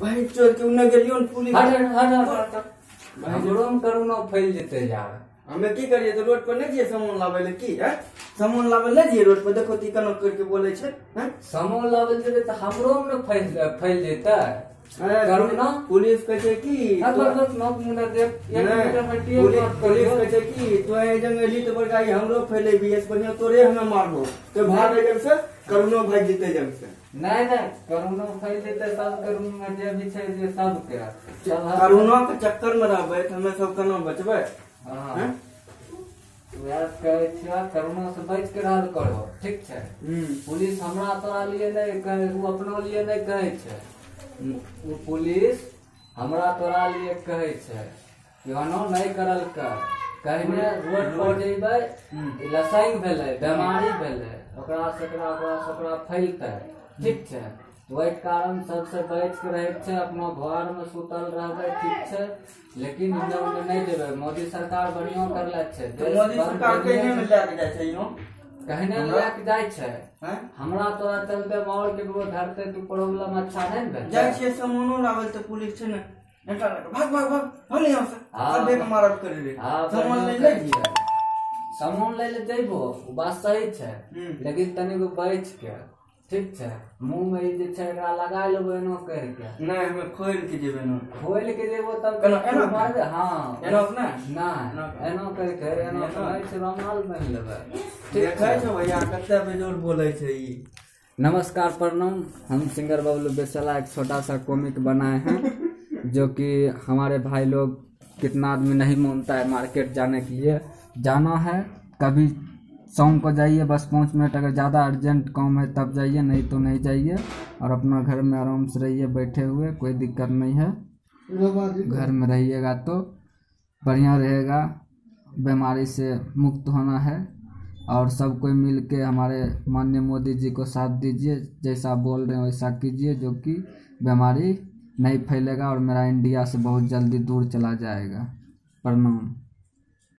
भाई चोर के उन्ने गेलियो न पुलिस भाई जोड़म करू ना फैल जेते यार। हमें की करिए तो रोड पर नहीं जिए सामान लावे ले की है सामान लावे ले जिए रोड पर देखो ती कनो करके बोले छे हैं सामान लावे जेते त हमरो में फैल जेते करू ना। पुलिस कहे की बस नोक मुंडा देख एक मीटर हटिए पुलिस कहे की तो ए जंगली तो बड़का हमरो फैले बीएस बढ़िया तोरे हमें मारलो तो भाग जंग से करुणो भाग जीते जंग से नहीं करुणा फैल जेते सब करुणा में जे भी छै जे सब के करुणा के चक्कर में रहबे त हमें सब कना बचबे। हां यार कहे छिया करुणा से बच के रहल करो ठीक छै। पुलिस हमरा तोरा लिए नहीं कहे वो अपना लिए नहीं कहे छै। वो पुलिस हमरा तोरा लिए कहे छै कि अनो नहीं करल कर कहने रोड पर जेबै लसाइन भेलै बीमारी भेलै ओकरा सकरा फैलतै ठीक छै। वही कारण सबसे बच के रहे छै अपना घर में सुतल रहबै ठीक छै। लेकिन इन्ने नहीं जेबै मोदी सरकार बढ़िया करले छै। मोदी सरकार कहने में ले के जाय छै यो कहने ले के जाय छै हमरा तोरा चलते और केकरो धरते तू प्रॉब्लम अच्छा नहीं भेल जाय छै सामानो लावल त पुलिस छै ने एटा भाग भाग भाग भले यहां से अबे के मारत करे रे सामान ले जिए सामान ले जइबो बात सही छै। लेकिन तनिगो बच के ठीक छै मुंह में जे छै एकरा लगा लेबो एनो कर के नहीं हमें खोल के जेबे न खोल के जेबो तब एनो मारबे। हां एनो ना एनो कर के एनो से रुमाल पहन लेबे देखै छो भैया कते बेजोर बोले छै ई। नमस्कार प्रणाम हम सिंगर बबलू बेसला एक छोटा सा कॉमिक बनाए हैं जो कि हमारे भाई लोग कितना आदमी नहीं मानता है मार्केट जाने के लिए जाना है कभी शाम को जाइए बस 5 मिनट अगर ज़्यादा अर्जेंट काम है तब जाइए नहीं तो नहीं जाइए और अपना घर में आराम से रहिए बैठे हुए कोई दिक्कत नहीं है। घर में रहिएगा तो बढ़िया रहेगा बीमारी से मुक्त होना है। और सब कोई मिल के हमारे माननीय मोदी जी को साथ दीजिए जैसा बोल रहे हैं वैसा कीजिए जो कि बीमारी नहीं फैलेगा और मेरा इंडिया से बहुत जल्दी दूर चला जाएगा। प्रणाम।